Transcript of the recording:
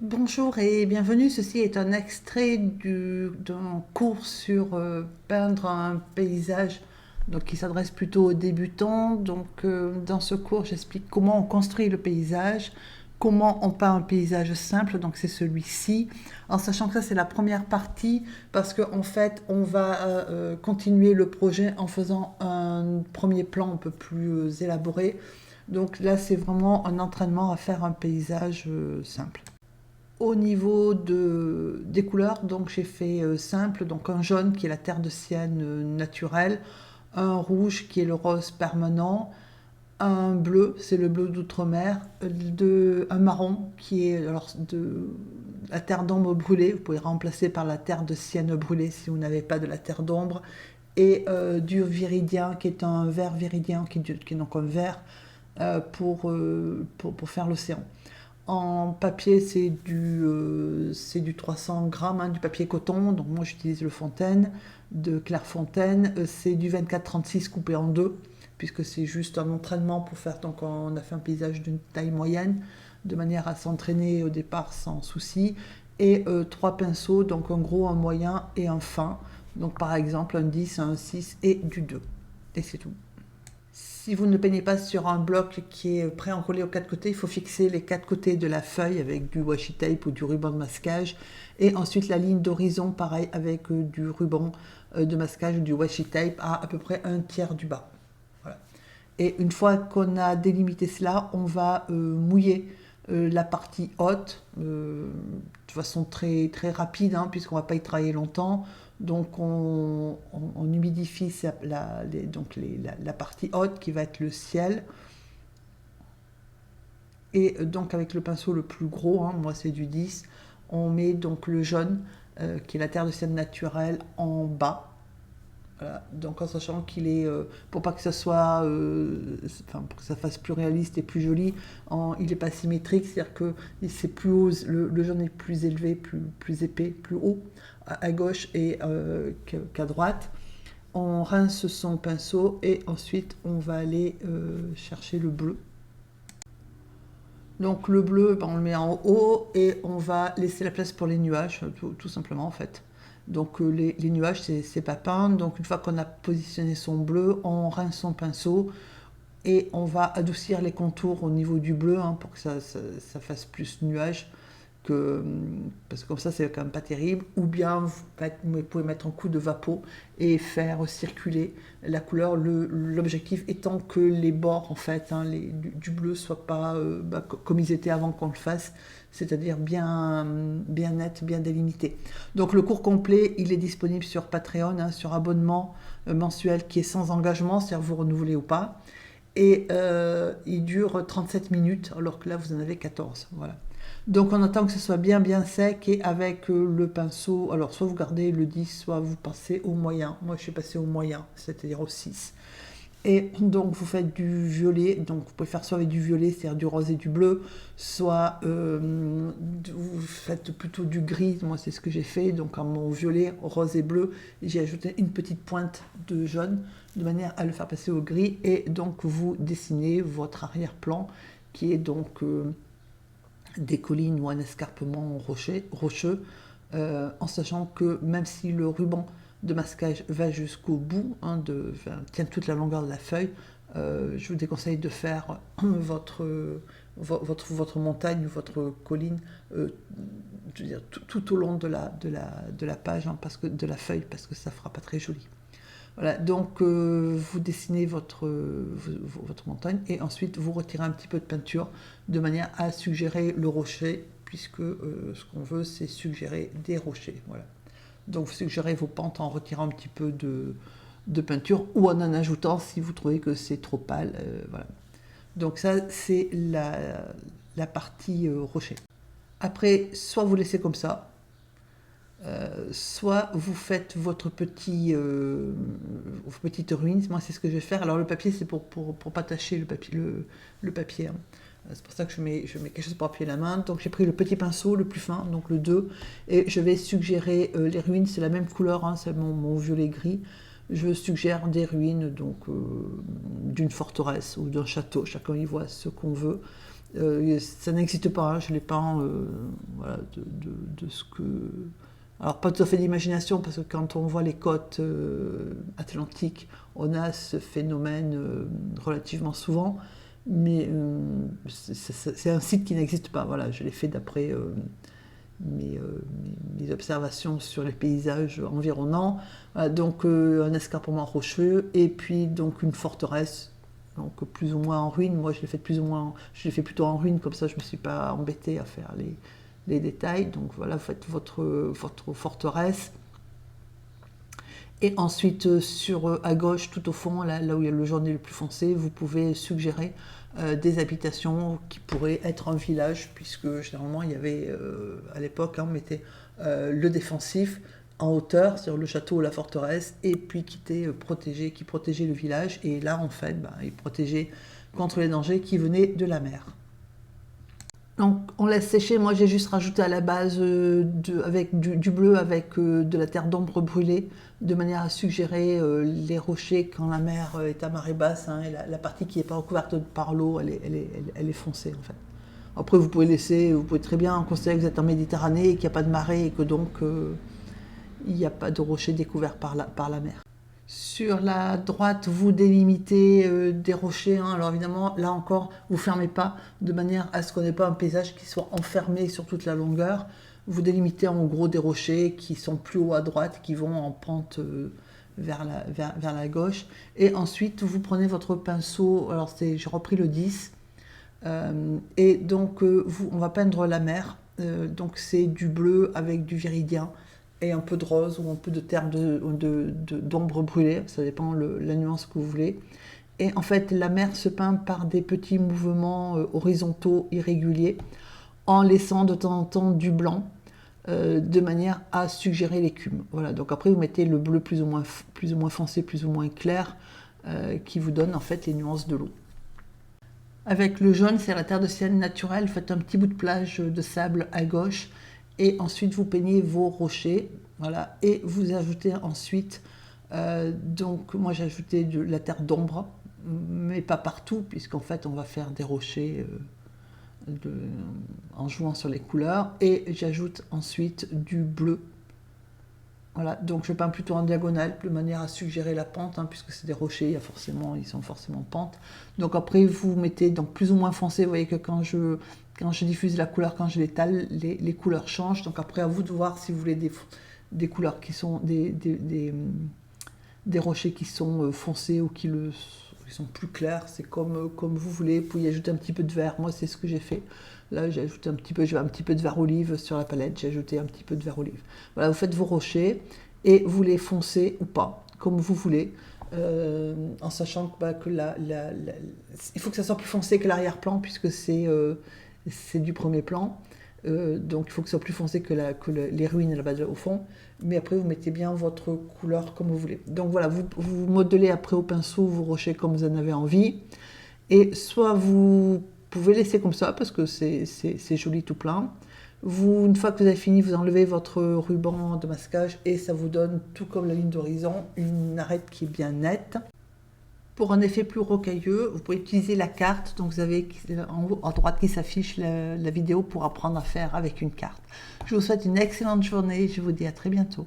Bonjour et bienvenue. Ceci est un extrait d'un cours sur peindre un paysage donc, qui s'adresse plutôt aux débutants. Dans ce cours, j'explique comment on construit le paysage, comment on peint un paysage simple, donc c'est celui-ci, en sachant que ça c'est la première partie parce qu'en fait on va continuer le projet en faisant un premier plan un peu plus élaboré. Donc là c'est vraiment un entraînement à faire un paysage simple. Au niveau des couleurs, donc j'ai fait simple, donc un jaune qui est la terre de sienne naturelle, un rouge qui est le rose permanent, un bleu, c'est le bleu d'outre-mer, un marron qui est alors, de la terre d'ombre brûlée, vous pouvez remplacer par la terre de sienne brûlée si vous n'avez pas de la terre d'ombre, et du viridien qui est un vert viridien, qui est donc un vert pour faire l'océan. En papier, c'est du 300 grammes, hein, du papier coton. Donc moi, j'utilise le Fontaine de Clairefontaine. C'est du 24-36 coupé en deux, puisque c'est juste un entraînement pour faire. Donc on a fait un paysage d'une taille moyenne, de manière à s'entraîner au départ sans souci. Et trois pinceaux, donc un gros, un moyen et un fin. Donc par exemple, un 10, un 6 et du 2. Et c'est tout. Si vous ne peignez pas sur un bloc qui est pré-enroulé aux quatre côtés, il faut fixer les quatre côtés de la feuille avec du washi tape ou du ruban de masquage. Et ensuite la ligne d'horizon, pareil, avec du ruban de masquage ou du washi tape à peu près un tiers du bas. Voilà. Et une fois qu'on a délimité cela, on va mouiller la partie haute de façon très, très rapide, hein, puisqu'on ne va pas y travailler longtemps. Donc on humidifie la partie haute qui va être le ciel. Et donc avec le pinceau le plus gros, hein, moi c'est du 10, on met donc le jaune, qui est la terre de sienne naturelle, en bas. Voilà. Donc en sachant qu'il est, pour pas que ça soit, enfin pour que ça fasse plus réaliste et plus joli, il n'est pas symétrique, c'est-à-dire que c'est plus haut, le jaune est plus élevé, plus épais, plus haut à gauche qu'à droite. On rince son pinceau et ensuite on va aller chercher le bleu. Donc le bleu, ben, on le met en haut et on va laisser la place pour les nuages, tout simplement en fait. Donc les nuages, c'est pas peint. Donc une fois qu'on a positionné son bleu, on rince son pinceau et on va adoucir les contours au niveau du bleu, hein, pour que ça fasse plus nuage. Parce que comme ça, c'est quand même pas terrible. Ou bien vous pouvez mettre un coup de vapeau et faire circuler la couleur. L'objectif étant que les bords, en fait, hein, du bleu soient pas comme ils étaient avant qu'on le fasse, c'est-à-dire bien net, bien délimité. Donc le cours complet, il est disponible sur Patreon, hein, sur abonnement mensuel qui est sans engagement, c'est-à-dire vous renouvelez ou pas. Et il dure 37 minutes, alors que là, vous en avez 14. Voilà. Donc on attend que ce soit bien sec et avec le pinceau, alors soit vous gardez le 10, soit vous passez au moyen. Moi je suis passé au moyen, c'est-à-dire au 6. Et donc vous faites du violet, donc vous pouvez faire soit avec du violet, c'est-à-dire du rose et du bleu, soit vous faites plutôt du gris, moi c'est ce que j'ai fait, donc à mon violet, rose et bleu, j'ai ajouté une petite pointe de jaune, de manière à le faire passer au gris, et donc vous dessinez votre arrière-plan, qui est donc des collines ou un escarpement rocheux, en sachant que même si le ruban de masquage va jusqu'au bout, hein, tient toute la longueur de la feuille, je vous déconseille de faire votre montagne ou votre colline, je veux dire, tout au long de la page, hein, de la feuille, parce que ça fera pas très joli. Voilà, donc vous dessinez votre montagne et ensuite vous retirez un petit peu de peinture de manière à suggérer le rocher, puisque ce qu'on veut c'est suggérer des rochers. Voilà. Donc vous suggérez vos pentes en retirant un petit peu de peinture ou en ajoutant si vous trouvez que c'est trop pâle. Voilà. Donc ça c'est la partie rocher. Après, soit vous laissez comme ça, soit vous faites vos petites ruines. Moi, c'est ce que je vais faire. Alors, le papier, c'est pour pas tâcher le papier, hein. C'est pour ça que je mets quelque chose pour appuyer la main. Donc, j'ai pris le petit pinceau, le plus fin, donc le 2, et je vais suggérer les ruines. C'est la même couleur, hein, c'est mon violet gris. Je suggère des ruines donc d'une forteresse ou d'un château. Chacun y voit ce qu'on veut. Ça n'existe pas, hein, je l'ai peint voilà, de ce que... Alors pas tout à fait d'imagination, parce que quand on voit les côtes atlantiques, on a ce phénomène relativement souvent, mais c'est un site qui n'existe pas. Voilà, je l'ai fait d'après mes observations sur les paysages environnants. Voilà, donc un escarpement rocheux, et puis donc une forteresse, donc plus ou moins en ruine. Moi je l'ai fait je l'ai fait plutôt en ruine, comme ça je ne me suis pas embêtée à faire les détails. Donc voilà, vous faites votre forteresse. Et ensuite, à gauche, tout au fond, là où il y a le jaune le plus foncé, vous pouvez suggérer des habitations qui pourraient être un village, puisque généralement, il y avait, à l'époque, on mettait le défensif en hauteur, c'est-à-dire le château ou la forteresse, et puis qui protégeait le village. Et là, en fait, il protégeait contre les dangers qui venaient de la mer. Donc on laisse sécher. Moi j'ai juste rajouté à la base avec du bleu avec de la terre d'ombre brûlée, de manière à suggérer les rochers quand la mer est à marée basse, hein, et la partie qui n'est pas recouverte par l'eau, elle est foncée en fait. Après vous pouvez très bien considérer que vous êtes en Méditerranée et qu'il n'y a pas de marée, et que donc il n'y a pas de rochers découverts par la mer. Sur la droite, vous délimitez des rochers, hein. Alors évidemment, là encore, vous ne fermez pas, de manière à ce qu'on n'ait pas un paysage qui soit enfermé sur toute la longueur. Vous délimitez en gros des rochers qui sont plus hauts à droite, qui vont en pente vers la gauche. Et ensuite, vous prenez votre pinceau, alors j'ai repris le 10, et donc on va peindre la mer. Donc c'est du bleu avec du viridien et un peu de rose ou un peu de terre d'ombre brûlée, ça dépend la nuance que vous voulez. Et en fait, la mer se peint par des petits mouvements horizontaux irréguliers, en laissant de temps en temps du blanc, de manière à suggérer l'écume. Voilà, donc après vous mettez le bleu plus ou moins foncé, plus ou moins clair, qui vous donne en fait les nuances de l'eau. Avec le jaune, c'est la terre de sienne naturelle, faites un petit bout de plage de sable à gauche, et ensuite vous peignez vos rochers, voilà, et vous ajoutez ensuite, donc moi j'ai ajouté de la terre d'ombre, mais pas partout, puisqu'en fait on va faire des rochers en jouant sur les couleurs, et j'ajoute ensuite du bleu. Voilà, donc je peins plutôt en diagonale, de manière à suggérer la pente, hein, puisque c'est des rochers, ils sont forcément pente. Donc après vous mettez donc plus ou moins foncé, vous voyez que quand je diffuse la couleur, quand je l'étale, les couleurs changent. Donc après, à vous de voir si vous voulez des couleurs qui sont des rochers qui sont foncés ou qui sont plus clairs. C'est comme vous voulez. Vous pouvez y ajouter un petit peu de vert. Moi, c'est ce que j'ai fait. Là, j'ai ajouté un petit peu de vert olive sur la palette. J'ai ajouté un petit peu de vert olive. Voilà, vous faites vos rochers et vous les foncez ou pas, comme vous voulez. En sachant que il faut que ça soit plus foncé que l'arrière-plan, puisque c'est du premier plan, donc il faut que ce soit plus foncé que les ruines là-bas au fond, mais après vous mettez bien votre couleur comme vous voulez. Donc voilà, vous modelez après au pinceau vos rochers comme vous en avez envie, et soit vous pouvez laisser comme ça parce que c'est joli tout plein. Une fois que vous avez fini, vous enlevez votre ruban de masquage et ça vous donne, tout comme la ligne d'horizon, une arête qui est bien nette. Pour un effet plus rocailleux, vous pouvez utiliser la carte. Donc vous avez en haut à droite qui s'affiche la vidéo pour apprendre à faire avec une carte. Je vous souhaite une excellente journée et je vous dis à très bientôt.